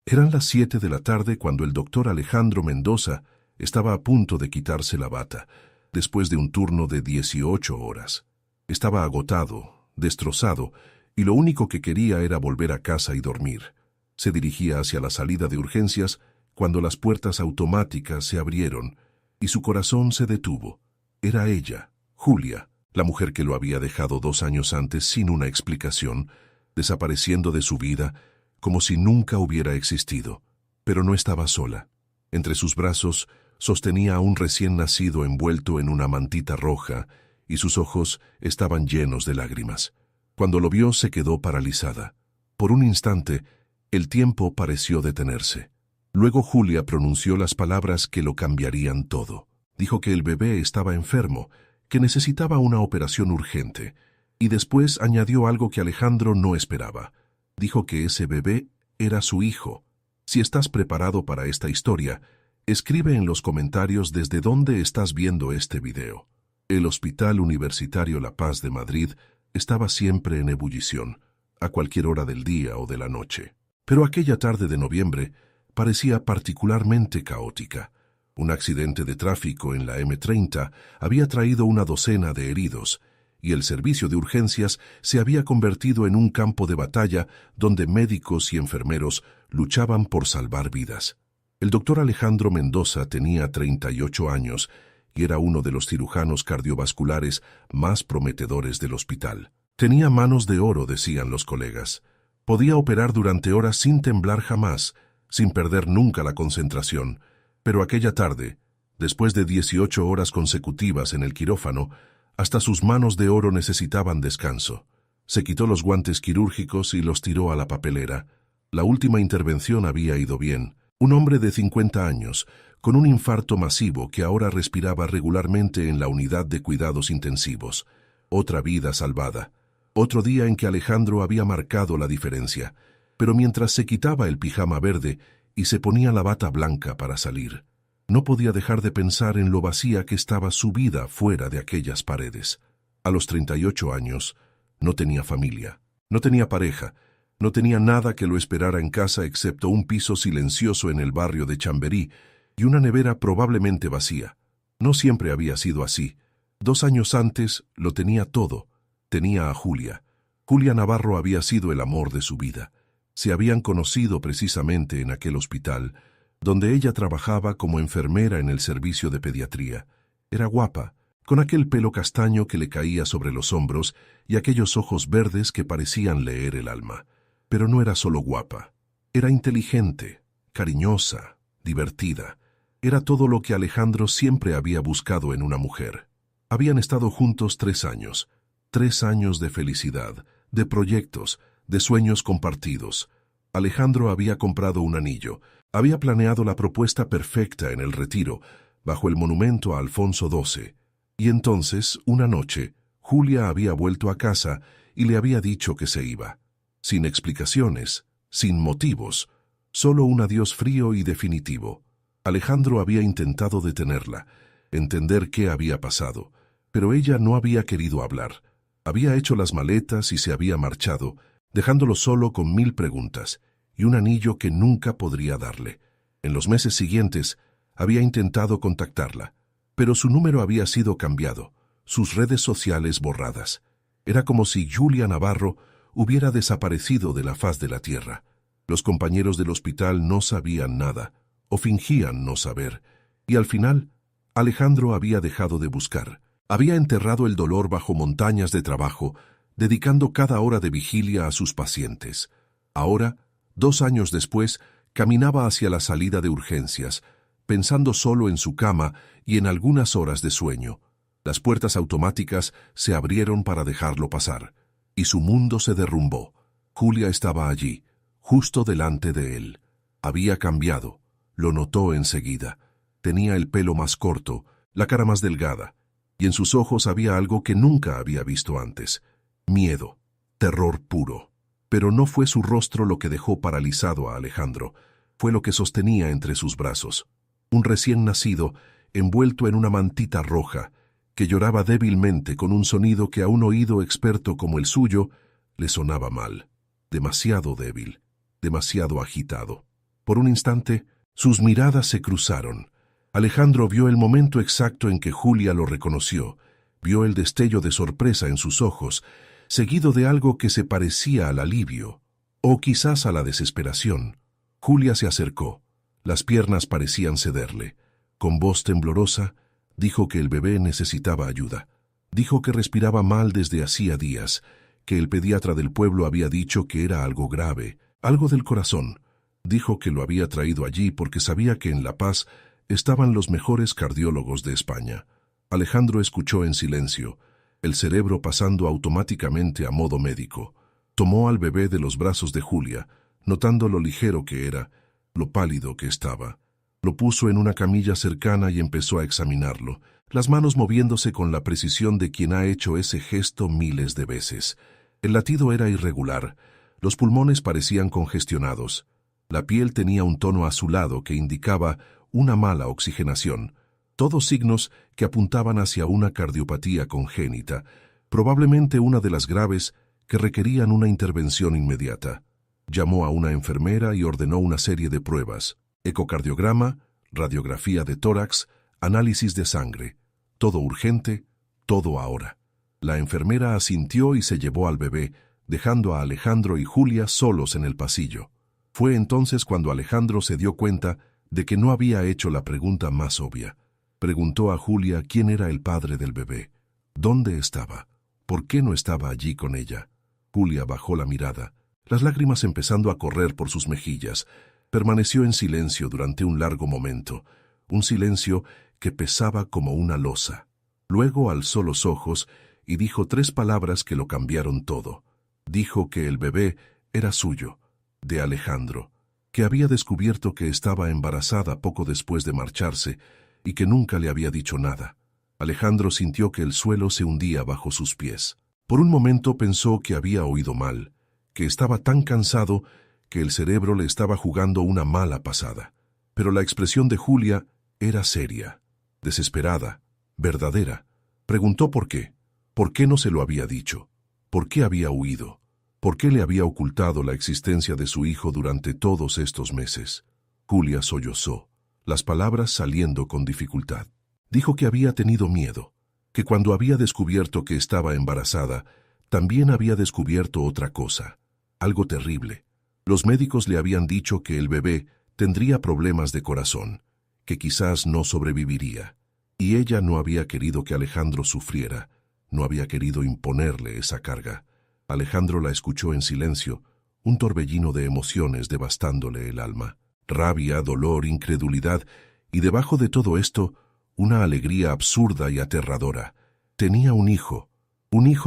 Eran las 7 de la tarde cuando el doctor Alejandro Mendoza estaba a punto de quitarse la bata, después de un turno de 18 horas. Estaba agotado, destrozado, y lo único que quería era volver a casa y dormir. Se dirigía hacia la salida de urgencias cuando las puertas automáticas se abrieron y su corazón se detuvo. Era ella, Julia, la mujer que lo había dejado 2 años antes sin una explicación, desapareciendo de su vida como si nunca hubiera existido. Pero no estaba sola. Entre sus brazos sostenía a un recién nacido envuelto en una mantita roja y sus ojos estaban llenos de lágrimas. Cuando lo vio se quedó paralizada. Por un instante, el tiempo pareció detenerse. Luego Julia pronunció las palabras que lo cambiarían todo. Dijo que el bebé estaba enfermo, que necesitaba una operación urgente, y después añadió algo que Alejandro no esperaba. Dijo que ese bebé era su hijo. Si estás preparado para esta historia, escribe en los comentarios desde dónde estás viendo este video. El Hospital Universitario La Paz de Madrid estaba siempre en ebullición, a cualquier hora del día o de la noche. Pero aquella tarde de noviembre parecía particularmente caótica. Un accidente de tráfico en la M30 había traído una docena de heridos, y el servicio de urgencias se había convertido en un campo de batalla donde médicos y enfermeros luchaban por salvar vidas. El doctor Alejandro Mendoza tenía 38 años y era uno de los cirujanos cardiovasculares más prometedores del hospital. Tenía manos de oro, decían los colegas. Podía operar durante horas sin temblar jamás, sin perder nunca la concentración. Pero aquella tarde, después de 18 horas consecutivas en el quirófano, hasta sus manos de oro necesitaban descanso. Se quitó los guantes quirúrgicos y los tiró a la papelera. La última intervención había ido bien. Un hombre de 50 años, con un infarto masivo que ahora respiraba regularmente en la unidad de cuidados intensivos. Otra vida salvada. Otro día en que Alejandro había marcado la diferencia. Pero mientras se quitaba el pijama verde y se ponía la bata blanca para salir, no podía dejar de pensar en lo vacía que estaba su vida fuera de aquellas paredes. A los 38 años, no tenía familia, no tenía pareja, no tenía nada que lo esperara en casa excepto un piso silencioso en el barrio de Chamberí y una nevera probablemente vacía. No siempre había sido así. 2 años antes lo tenía todo. Tenía a Julia. Julia Navarro había sido el amor de su vida. Se habían conocido precisamente en aquel hospital, donde ella trabajaba como enfermera en el servicio de pediatría. Era guapa, con aquel pelo castaño que le caía sobre los hombros y aquellos ojos verdes que parecían leer el alma. Pero no era solo guapa. Era inteligente, cariñosa, divertida. Era todo lo que Alejandro siempre había buscado en una mujer. Habían estado juntos 3 años. 3 años de felicidad, de proyectos, de sueños compartidos. Alejandro había comprado un anillo. Había planeado la propuesta perfecta en el Retiro, bajo el monumento a Alfonso XII. Y entonces, una noche, Julia había vuelto a casa y le había dicho que se iba. Sin explicaciones, sin motivos, solo un adiós frío y definitivo. Alejandro había intentado detenerla, entender qué había pasado, pero ella no había querido hablar. Había hecho las maletas y se había marchado, dejándolo solo con 1000 preguntas y un anillo que nunca podría darle. En los meses siguientes había intentado contactarla, pero su número había sido cambiado, sus redes sociales borradas. Era como si Julia Navarro hubiera desaparecido de la faz de la tierra. Los compañeros del hospital no sabían nada, o fingían no saber, y al final Alejandro había dejado de buscar. Había enterrado el dolor bajo montañas de trabajo, dedicando cada hora de vigilia a sus pacientes. Ahora, 2 años después, caminaba hacia la salida de urgencias, pensando solo en su cama y en algunas horas de sueño. Las puertas automáticas se abrieron para dejarlo pasar, y su mundo se derrumbó. Julia estaba allí, justo delante de él. Había cambiado, lo notó enseguida. Tenía el pelo más corto, la cara más delgada, y en sus ojos había algo que nunca había visto antes. Miedo, terror puro. Pero no fue su rostro lo que dejó paralizado a Alejandro, fue lo que sostenía entre sus brazos. Un recién nacido, envuelto en una mantita roja, que lloraba débilmente con un sonido que a un oído experto como el suyo le sonaba mal. Demasiado débil, demasiado agitado. Por un instante, sus miradas se cruzaron. Alejandro vio el momento exacto en que Julia lo reconoció, vio el destello de sorpresa en sus ojos, seguido de algo que se parecía al alivio, o quizás a la desesperación. Julia se acercó. Las piernas parecían cederle. Con voz temblorosa, dijo que el bebé necesitaba ayuda. Dijo que respiraba mal desde hacía días, que el pediatra del pueblo había dicho que era algo grave, algo del corazón. Dijo que lo había traído allí porque sabía que en La Paz estaban los mejores cardiólogos de España. Alejandro escuchó en silencio, el cerebro pasando automáticamente a modo médico. Tomó al bebé de los brazos de Julia, notando lo ligero que era, lo pálido que estaba. Lo puso en una camilla cercana y empezó a examinarlo, las manos moviéndose con la precisión de quien ha hecho ese gesto miles de veces. El latido era irregular, los pulmones parecían congestionados. La piel tenía un tono azulado que indicaba una mala oxigenación, todos signos que apuntaban hacia una cardiopatía congénita, probablemente una de las graves que requerían una intervención inmediata. Llamó a una enfermera y ordenó una serie de pruebas: ecocardiograma, radiografía de tórax, análisis de sangre. Todo urgente, todo ahora. La enfermera asintió y se llevó al bebé, dejando a Alejandro y Julia solos en el pasillo. Fue entonces cuando Alejandro se dio cuenta de que no había hecho la pregunta más obvia. Preguntó a Julia quién era el padre del bebé. ¿Dónde estaba? ¿Por qué no estaba allí con ella? Julia bajó la mirada, las lágrimas empezando a correr por sus mejillas. Permaneció en silencio durante un largo momento, un silencio que pesaba como una losa. Luego alzó los ojos y dijo 3 palabras que lo cambiaron todo. Dijo que el bebé era suyo, de Alejandro, que había descubierto que estaba embarazada poco después de marcharse y que nunca le había dicho nada. Alejandro sintió que el suelo se hundía bajo sus pies. Por un momento pensó que había oído mal, que estaba tan cansado que el cerebro le estaba jugando una mala pasada. Pero la expresión de Julia era seria, desesperada, verdadera. Preguntó por qué no se lo había dicho, por qué había huido, por qué le había ocultado la existencia de su hijo durante todos estos meses. Julia sollozó, las palabras saliendo con dificultad. Dijo que había tenido miedo, que cuando había descubierto que estaba embarazada, también había descubierto otra cosa, algo terrible. Los médicos le habían dicho que el bebé tendría problemas de corazón, que quizás no sobreviviría, y ella no había querido que Alejandro sufriera, no había querido imponerle esa carga. Alejandro la escuchó en silencio, un torbellino de emociones devastándole el alma. Rabia, dolor, incredulidad, y debajo de todo esto, una alegría absurda y aterradora. Tenía un hijo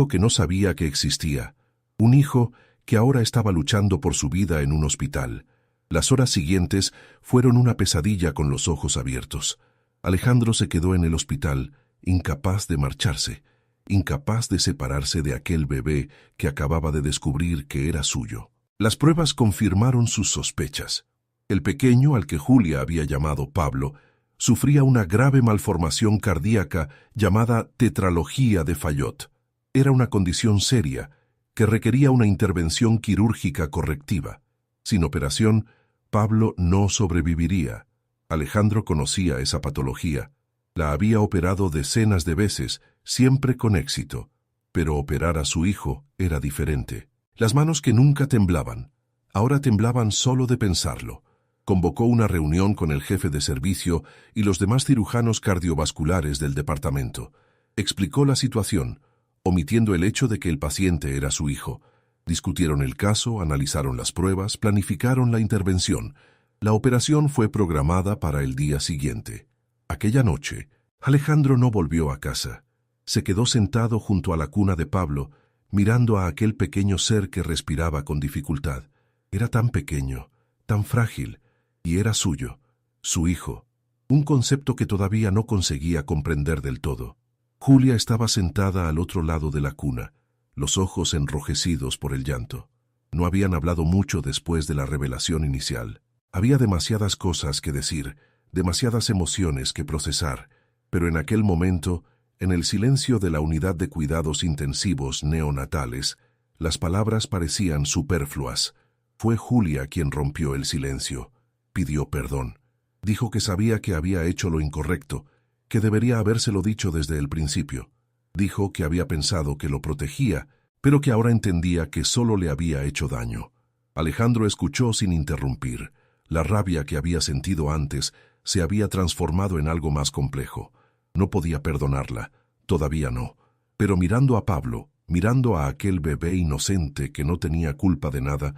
que no sabía que existía, un hijo que ahora estaba luchando por su vida en un hospital. Las horas siguientes fueron una pesadilla con los ojos abiertos. Alejandro se quedó en el hospital, incapaz de marcharse, incapaz de separarse de aquel bebé que acababa de descubrir que era suyo. Las pruebas confirmaron sus sospechas. El pequeño, al que Julia había llamado Pablo, sufría una grave malformación cardíaca llamada tetralogía de Fallot. Era una condición seria que requería una intervención quirúrgica correctiva. Sin operación, Pablo no sobreviviría. Alejandro conocía esa patología. La había operado decenas de veces, siempre con éxito. Pero operar a su hijo era diferente. Las manos que nunca temblaban, ahora temblaban solo de pensarlo. Convocó una reunión con el jefe de servicio y los demás cirujanos cardiovasculares del departamento. Explicó la situación, omitiendo el hecho de que el paciente era su hijo. Discutieron el caso, analizaron las pruebas, planificaron la intervención. La operación fue programada para el día siguiente. Aquella noche, Alejandro no volvió a casa. Se quedó sentado junto a la cuna de Pablo, mirando a aquel pequeño ser que respiraba con dificultad. Era tan pequeño, tan frágil, y era suyo, su hijo, un concepto que todavía no conseguía comprender del todo. Julia estaba sentada al otro lado de la cuna, los ojos enrojecidos por el llanto. No habían hablado mucho después de la revelación inicial. Había demasiadas cosas que decir, demasiadas emociones que procesar, pero en aquel momento, en el silencio de la unidad de cuidados intensivos neonatales, las palabras parecían superfluas. Fue Julia quien rompió el silencio. Pidió perdón. Dijo que sabía que había hecho lo incorrecto, que debería habérselo dicho desde el principio. Dijo que había pensado que lo protegía, pero que ahora entendía que solo le había hecho daño. Alejandro escuchó sin interrumpir. La rabia que había sentido antes se había transformado en algo más complejo. No podía perdonarla, todavía no. Pero mirando a Pablo, mirando a aquel bebé inocente que no tenía culpa de nada,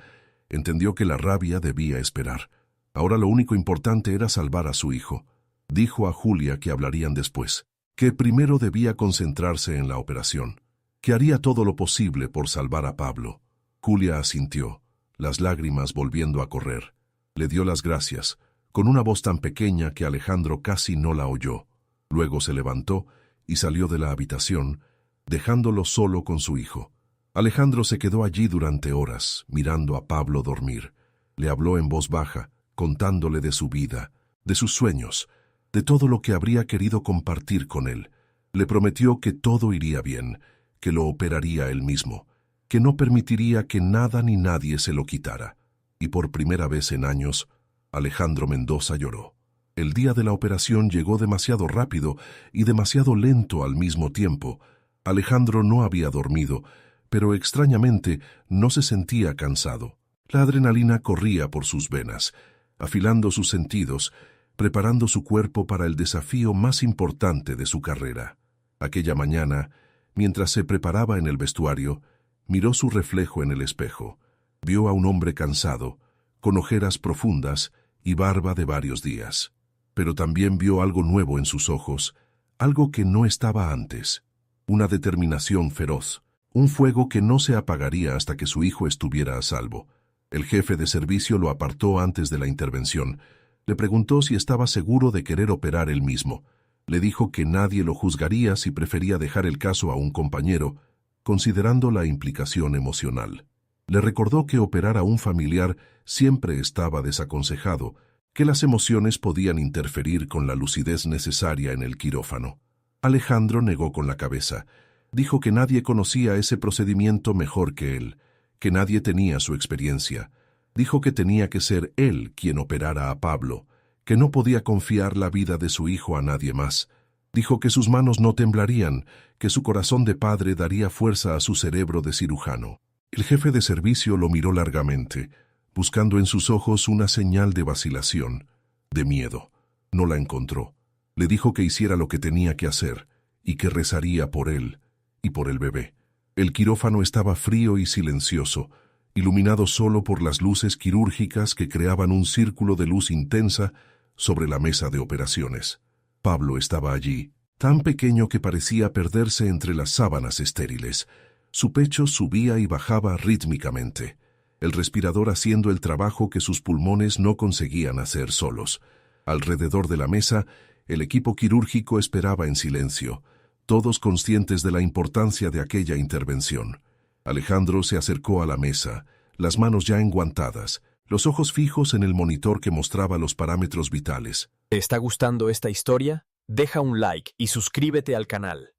entendió que la rabia debía esperar. Ahora lo único importante era salvar a su hijo. Dijo a Julia que hablarían después, que primero debía concentrarse en la operación, que haría todo lo posible por salvar a Pablo. Julia asintió, las lágrimas volviendo a correr. Le dio las gracias, con una voz tan pequeña que Alejandro casi no la oyó. Luego se levantó y salió de la habitación, dejándolo solo con su hijo. Alejandro se quedó allí durante horas, mirando a Pablo dormir. Le habló en voz baja, contándole de su vida, de sus sueños, de todo lo que habría querido compartir con él. Le prometió que todo iría bien, que lo operaría él mismo, que no permitiría que nada ni nadie se lo quitara. Y por primera vez en años, Alejandro Mendoza lloró. El día de la operación llegó demasiado rápido y demasiado lento al mismo tiempo. Alejandro no había dormido, pero extrañamente no se sentía cansado. La adrenalina corría por sus venas, afilando sus sentidos, preparando su cuerpo para el desafío más importante de su carrera. Aquella mañana, mientras se preparaba en el vestuario, miró su reflejo en el espejo. Vio a un hombre cansado, con ojeras profundas y barba de varios días. Pero también vio algo nuevo en sus ojos, algo que no estaba antes. Una determinación feroz, un fuego que no se apagaría hasta que su hijo estuviera a salvo. El jefe de servicio lo apartó antes de la intervención. Le preguntó si estaba seguro de querer operar él mismo. Le dijo que nadie lo juzgaría si prefería dejar el caso a un compañero, considerando la implicación emocional. Le recordó que operar a un familiar siempre estaba desaconsejado, que las emociones podían interferir con la lucidez necesaria en el quirófano. Alejandro negó con la cabeza. Dijo que nadie conocía ese procedimiento mejor que él, que nadie tenía su experiencia. Dijo que tenía que ser él quien operara a Pablo, que no podía confiar la vida de su hijo a nadie más. Dijo que sus manos no temblarían, que su corazón de padre daría fuerza a su cerebro de cirujano. El jefe de servicio lo miró largamente, buscando en sus ojos una señal de vacilación, de miedo. No la encontró. Le dijo que hiciera lo que tenía que hacer, y que rezaría por él y por el bebé. El quirófano estaba frío y silencioso, iluminado solo por las luces quirúrgicas que creaban un círculo de luz intensa sobre la mesa de operaciones. Pablo estaba allí, tan pequeño que parecía perderse entre las sábanas estériles. Su pecho subía y bajaba rítmicamente, el respirador haciendo el trabajo que sus pulmones no conseguían hacer solos. Alrededor de la mesa, el equipo quirúrgico esperaba en silencio, todos conscientes de la importancia de aquella intervención. Alejandro se acercó a la mesa, las manos ya enguantadas, los ojos fijos en el monitor que mostraba los parámetros vitales. ¿Te está gustando esta historia? Deja un like y suscríbete al canal.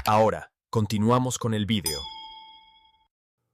Ahora, continuamos con el vídeo.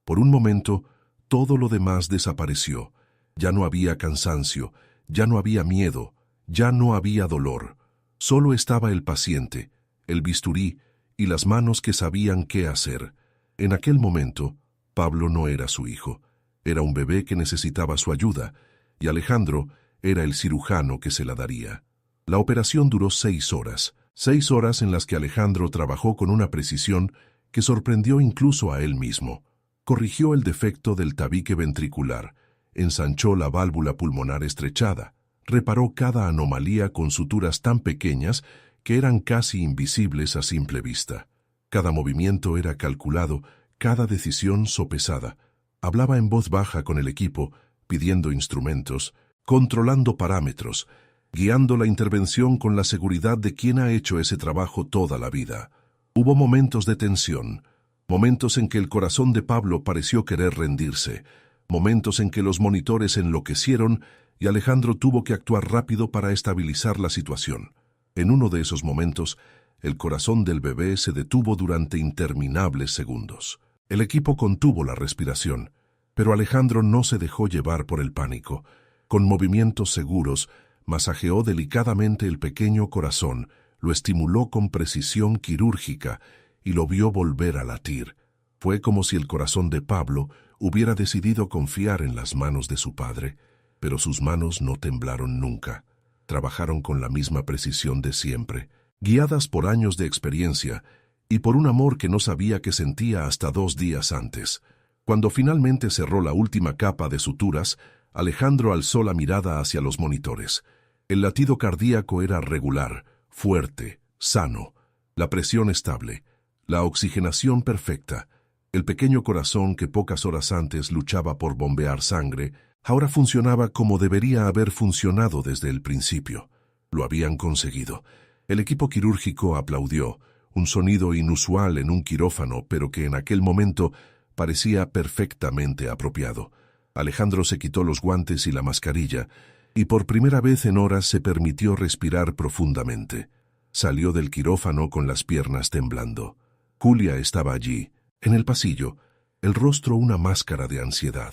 Por un momento, todo lo demás desapareció. Ya no había cansancio, ya no había miedo, ya no había dolor. Solo estaba el paciente, el bisturí y las manos que sabían qué hacer. En aquel momento, Pablo no era su hijo. Era un bebé que necesitaba su ayuda, y Alejandro era el cirujano que se la daría. La operación duró 6 horas, 6 horas en las que Alejandro trabajó con una precisión que sorprendió incluso a él mismo. Corrigió el defecto del tabique ventricular, ensanchó la válvula pulmonar estrechada, reparó cada anomalía con suturas tan pequeñas que eran casi invisibles a simple vista. Cada movimiento era calculado, cada decisión sopesada. Hablaba en voz baja con el equipo, pidiendo instrumentos, controlando parámetros, guiando la intervención con la seguridad de quien ha hecho ese trabajo toda la vida. Hubo momentos de tensión, momentos en que el corazón de Pablo pareció querer rendirse, momentos en que los monitores enloquecieron y Alejandro tuvo que actuar rápido para estabilizar la situación. En uno de esos momentos, el corazón del bebé se detuvo durante interminables segundos. El equipo contuvo la respiración, pero Alejandro no se dejó llevar por el pánico. Con movimientos seguros, masajeó delicadamente el pequeño corazón, lo estimuló con precisión quirúrgica y lo vio volver a latir. Fue como si el corazón de Pablo hubiera decidido confiar en las manos de su padre, pero sus manos no temblaron nunca. Trabajaron con la misma precisión de siempre, guiadas por años de experiencia y por un amor que no sabía que sentía hasta 2 días antes. Cuando finalmente cerró la última capa de suturas, Alejandro alzó la mirada hacia los monitores. El latido cardíaco era regular, fuerte, sano, la presión estable, la oxigenación perfecta. El pequeño corazón que pocas horas antes luchaba por bombear sangre, ahora funcionaba como debería haber funcionado desde el principio. Lo habían conseguido. El equipo quirúrgico aplaudió, un sonido inusual en un quirófano, pero que en aquel momento parecía perfectamente apropiado. Alejandro se quitó los guantes y la mascarilla, y por primera vez en horas se permitió respirar profundamente. Salió del quirófano con las piernas temblando. Julia estaba allí, en el pasillo, el rostro una máscara de ansiedad.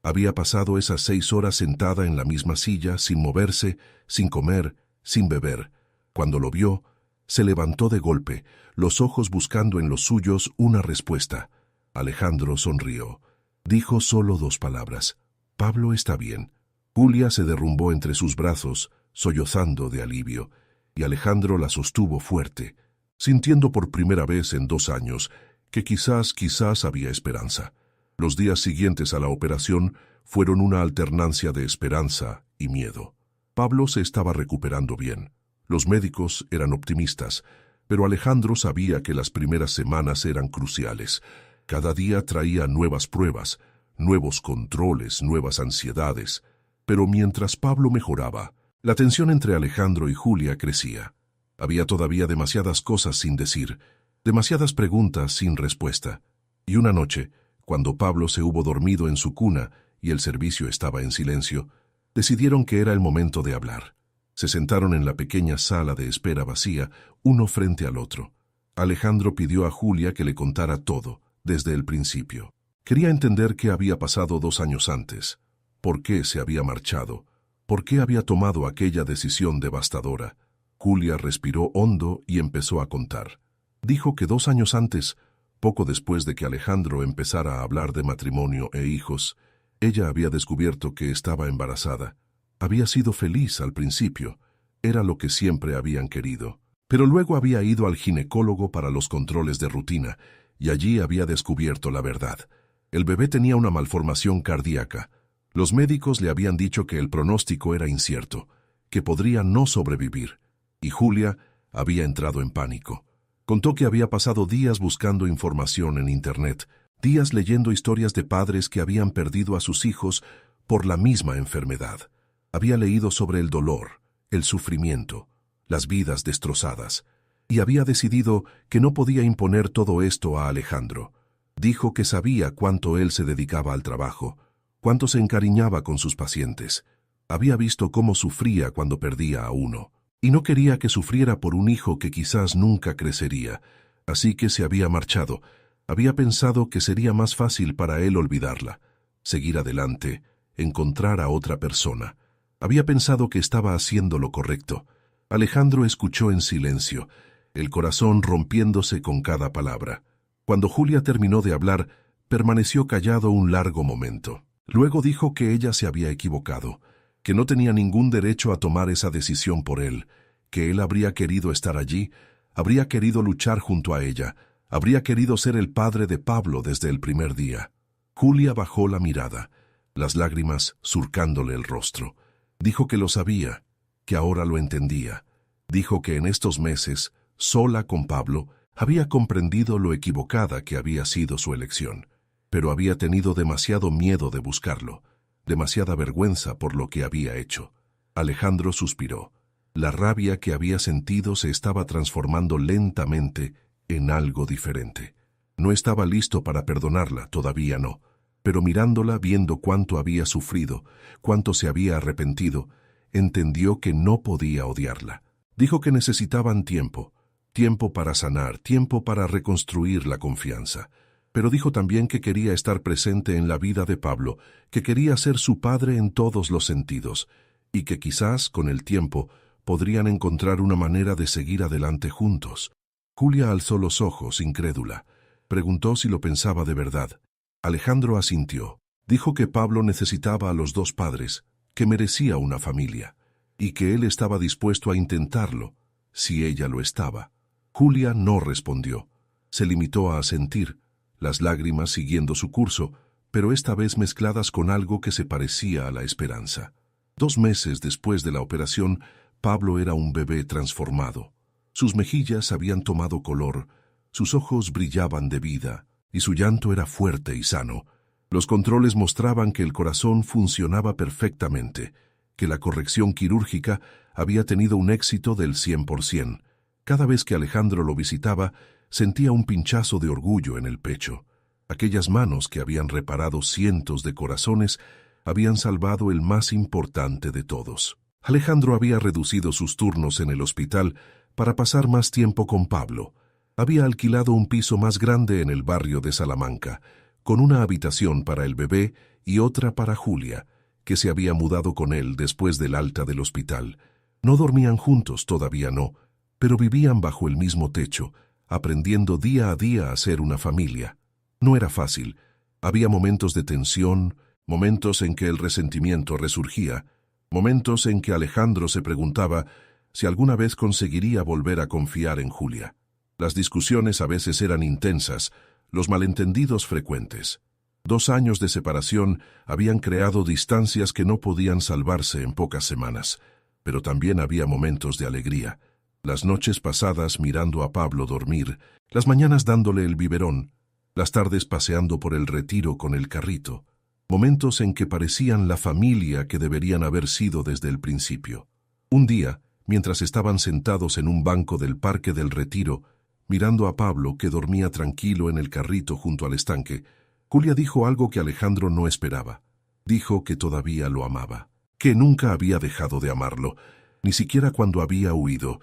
Había pasado esas 6 horas sentada en la misma silla, sin moverse, sin comer, sin beber. Cuando lo vio, se levantó de golpe, los ojos buscando en los suyos una respuesta. Alejandro sonrió. Dijo solo 2 palabras. «Pablo está bien». Julia se derrumbó entre sus brazos, sollozando de alivio, y Alejandro la sostuvo fuerte, sintiendo por primera vez en 2 años que quizás había esperanza. Los días siguientes a la operación fueron una alternancia de esperanza y miedo. Pablo se estaba recuperando bien. Los médicos eran optimistas, pero Alejandro sabía que las primeras semanas eran cruciales. Cada día traía nuevas pruebas, nuevos controles, nuevas ansiedades. Pero mientras Pablo mejoraba, la tensión entre Alejandro y Julia crecía. Había todavía demasiadas cosas sin decir, demasiadas preguntas sin respuesta. Y una noche, cuando Pablo se hubo dormido en su cuna y el servicio estaba en silencio, decidieron que era el momento de hablar. Se sentaron en la pequeña sala de espera vacía, uno frente al otro. Alejandro pidió a Julia que le contara todo, desde el principio. Quería entender qué había pasado 2 años antes, por qué se había marchado, por qué había tomado aquella decisión devastadora. Julia respiró hondo y empezó a contar. Dijo que 2 años antes, poco después de que Alejandro empezara a hablar de matrimonio e hijos, ella había descubierto que estaba embarazada. Había sido feliz al principio, era lo que siempre habían querido. Pero luego había ido al ginecólogo para los controles de rutina, y allí había descubierto la verdad. El bebé tenía una malformación cardíaca. Los médicos le habían dicho que el pronóstico era incierto, que podría no sobrevivir, y Julia había entrado en pánico. Contó que había pasado días buscando información en Internet, días leyendo historias de padres que habían perdido a sus hijos por la misma enfermedad. Había leído sobre el dolor, el sufrimiento, las vidas destrozadas, y había decidido que no podía imponer todo esto a Alejandro. Dijo que sabía cuánto él se dedicaba al trabajo, cuánto se encariñaba con sus pacientes. Había visto cómo sufría cuando perdía a uno, y no quería que sufriera por un hijo que quizás nunca crecería, así que se había marchado. Había pensado que sería más fácil para él olvidarla, seguir adelante, encontrar a otra persona. Había pensado que estaba haciendo lo correcto. Alejandro escuchó en silencio, el corazón rompiéndose con cada palabra. Cuando Julia terminó de hablar, permaneció callado un largo momento. Luego dijo que ella se había equivocado, que no tenía ningún derecho a tomar esa decisión por él, que él habría querido estar allí, habría querido luchar junto a ella, habría querido ser el padre de Pablo desde el primer día. Julia bajó la mirada, las lágrimas surcándole el rostro. Dijo que lo sabía, que ahora lo entendía. Dijo que en estos meses, sola con Pablo, había comprendido lo equivocada que había sido su elección, pero había tenido demasiado miedo de buscarlo, demasiada vergüenza por lo que había hecho. Alejandro suspiró. La rabia que había sentido se estaba transformando lentamente en algo diferente. No estaba listo para perdonarla, todavía no, pero mirándola, viendo cuánto había sufrido, cuánto se había arrepentido, entendió que no podía odiarla. Dijo que necesitaban tiempo, tiempo para sanar, tiempo para reconstruir la confianza. pero dijo también que quería estar presente en la vida de Pablo, que quería ser su padre en todos los sentidos, y que quizás, con el tiempo, podrían encontrar una manera de seguir adelante juntos. Julia alzó los ojos, incrédula. Preguntó si lo pensaba de verdad. Alejandro asintió. Dijo que Pablo necesitaba a los dos padres, que merecía una familia, y que él estaba dispuesto a intentarlo, si ella lo estaba. Julia no respondió. Se limitó a asentir, las lágrimas siguiendo su curso, pero esta vez mezcladas con algo que se parecía a la esperanza. 2 meses después de la operación, Pablo era un bebé transformado. Sus mejillas habían tomado color, sus ojos brillaban de vida, y su llanto era fuerte y sano. Los controles mostraban que el corazón funcionaba perfectamente, que la corrección quirúrgica había tenido un éxito del 100%. Cada vez que Alejandro lo visitaba, sentía un pinchazo de orgullo en el pecho. Aquellas manos que habían reparado cientos de corazones habían salvado el más importante de todos. Alejandro había reducido sus turnos en el hospital para pasar más tiempo con Pablo. Había alquilado un piso más grande en el barrio de Salamanca, con una habitación para el bebé y otra para Julia, que se había mudado con él después del alta del hospital. No dormían juntos, todavía no, pero vivían bajo el mismo techo, aprendiendo día a día a ser una familia. No era fácil. Había momentos de tensión, momentos en que el resentimiento resurgía, momentos en que Alejandro se preguntaba si alguna vez conseguiría volver a confiar en Julia. Las discusiones a veces eran intensas, los malentendidos frecuentes. 2 años de separación habían creado distancias que no podían salvarse en pocas semanas, pero también había momentos de alegría. Las noches pasadas mirando a Pablo dormir, las mañanas dándole el biberón, las tardes paseando por el retiro con el carrito, momentos en que parecían la familia que deberían haber sido desde el principio. Un día, mientras estaban sentados en un banco del Parque del Retiro, mirando a Pablo que dormía tranquilo en el carrito junto al estanque, Julia dijo algo que Alejandro no esperaba. Dijo que todavía lo amaba, que nunca había dejado de amarlo, ni siquiera cuando había huido,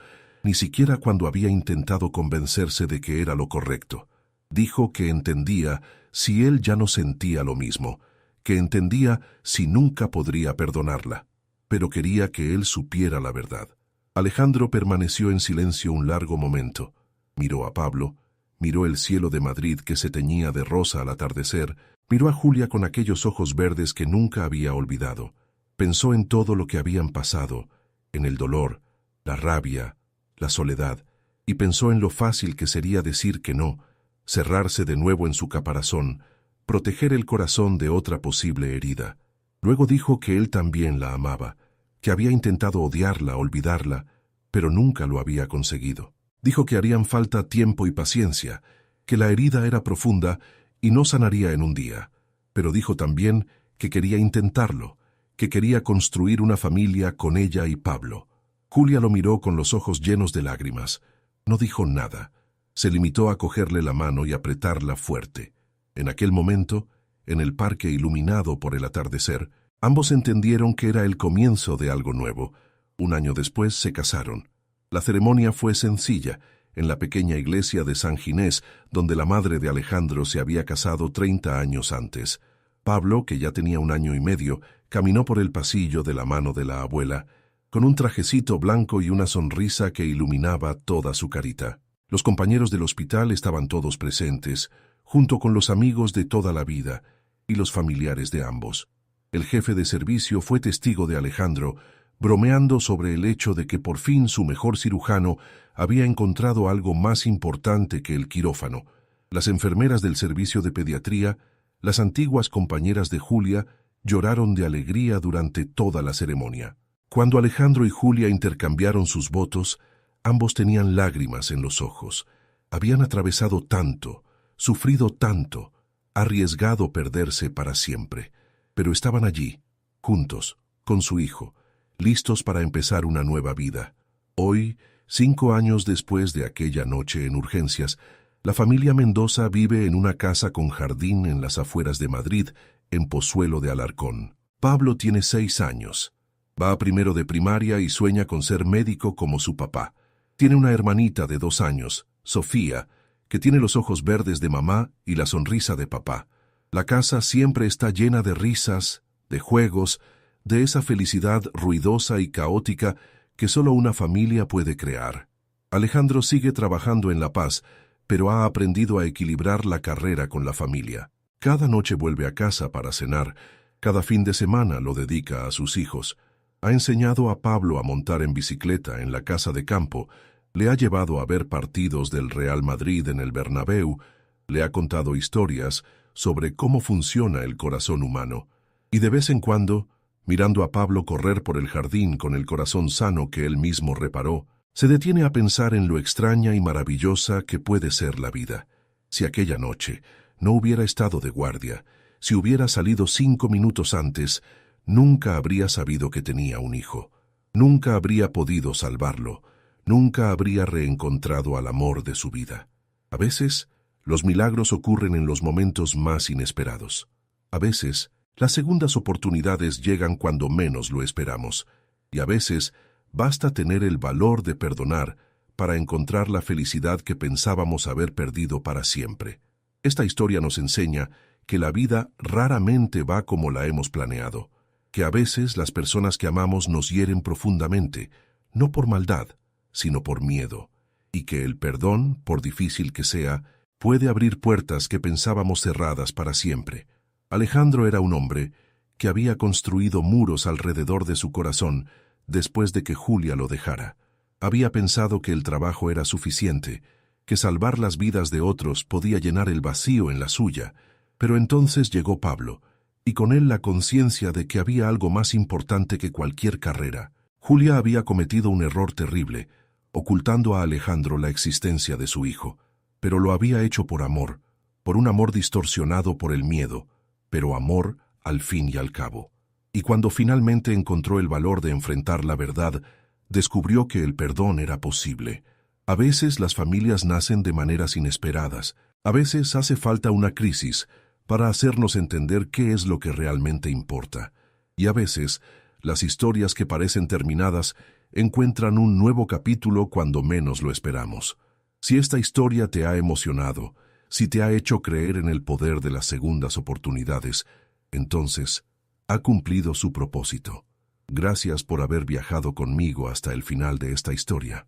ni siquiera cuando había intentado convencerse de que era lo correcto. Dijo que entendía si él ya no sentía lo mismo, que entendía si nunca podría perdonarla, pero quería que él supiera la verdad. Alejandro permaneció en silencio un largo momento. Miró a Pablo, miró el cielo de Madrid que se teñía de rosa al atardecer, miró a Julia con aquellos ojos verdes que nunca había olvidado. Pensó en todo lo que habían pasado, en el dolor, la rabia, la soledad, y pensó en lo fácil que sería decir que no, cerrarse de nuevo en su caparazón, proteger el corazón de otra posible herida. Luego dijo que él también la amaba, que había intentado odiarla, olvidarla, pero nunca lo había conseguido. Dijo que harían falta tiempo y paciencia, que la herida era profunda y no sanaría en un día, pero dijo también que quería intentarlo, que quería construir una familia con ella y Pablo. Julia lo miró con los ojos llenos de lágrimas. No dijo nada. Se limitó a cogerle la mano y apretarla fuerte. En aquel momento, en el parque iluminado por el atardecer, ambos entendieron que era el comienzo de algo nuevo. 1 año después se casaron. La ceremonia fue sencilla, en la pequeña iglesia de San Ginés, donde la madre de Alejandro se había casado 30 años antes. Pablo, que ya tenía 1 año y medio, caminó por el pasillo de la mano de la abuela, con un trajecito blanco y una sonrisa que iluminaba toda su carita. Los compañeros del hospital estaban todos presentes, junto con los amigos de toda la vida y los familiares de ambos. El jefe de servicio fue testigo de Alejandro, bromeando sobre el hecho de que por fin su mejor cirujano había encontrado algo más importante que el quirófano. Las enfermeras del servicio de pediatría, las antiguas compañeras de Julia, lloraron de alegría durante toda la ceremonia. Cuando Alejandro y Julia intercambiaron sus votos, ambos tenían lágrimas en los ojos. Habían atravesado tanto, sufrido tanto, arriesgado perderse para siempre, pero estaban allí, juntos, con su hijo, listos para empezar una nueva vida. Hoy, 5 años después de aquella noche en urgencias, la familia Mendoza vive en una casa con jardín en las afueras de Madrid, en Pozuelo de Alarcón. Pablo tiene 6 años. Va a primero de primaria y sueña con ser médico como su papá. Tiene una hermanita de 2 años, Sofía, que tiene los ojos verdes de mamá y la sonrisa de papá. La casa siempre está llena de risas, de juegos, de esa felicidad ruidosa y caótica que solo una familia puede crear. Alejandro sigue trabajando en La Paz, pero ha aprendido a equilibrar la carrera con la familia. Cada noche vuelve a casa para cenar, cada fin de semana lo dedica a sus hijos. Ha enseñado a Pablo a montar en bicicleta en la casa de campo, le ha llevado a ver partidos del Real Madrid en el Bernabéu, le ha contado historias sobre cómo funciona el corazón humano. Y de vez en cuando, mirando a Pablo correr por el jardín con el corazón sano que él mismo reparó, se detiene a pensar en lo extraña y maravillosa que puede ser la vida. Si aquella noche no hubiera estado de guardia, si hubiera salido 5 minutos antes, nunca habría sabido que tenía un hijo. Nunca habría podido salvarlo. Nunca habría reencontrado al amor de su vida. A veces, los milagros ocurren en los momentos más inesperados. A veces, las segundas oportunidades llegan cuando menos lo esperamos. Y a veces, basta tener el valor de perdonar para encontrar la felicidad que pensábamos haber perdido para siempre. Esta historia nos enseña que la vida raramente va como la hemos planeado, que a veces las personas que amamos nos hieren profundamente, no por maldad, sino por miedo, y que el perdón, por difícil que sea, puede abrir puertas que pensábamos cerradas para siempre. Alejandro era un hombre que había construido muros alrededor de su corazón después de que Julia lo dejara. Había pensado que el trabajo era suficiente, que salvar las vidas de otros podía llenar el vacío en la suya, pero entonces llegó Pablo, y con él la conciencia de que había algo más importante que cualquier carrera. Julia había cometido un error terrible, ocultando a Alejandro la existencia de su hijo, pero lo había hecho por amor, por un amor distorsionado por el miedo, pero amor al fin y al cabo. Y cuando finalmente encontró el valor de enfrentar la verdad, descubrió que el perdón era posible. A veces las familias nacen de maneras inesperadas, a veces hace falta una crisis para hacernos entender qué es lo que realmente importa. Y a veces, las historias que parecen terminadas encuentran un nuevo capítulo cuando menos lo esperamos. Si esta historia te ha emocionado, si te ha hecho creer en el poder de las segundas oportunidades, entonces ha cumplido su propósito. Gracias por haber viajado conmigo hasta el final de esta historia.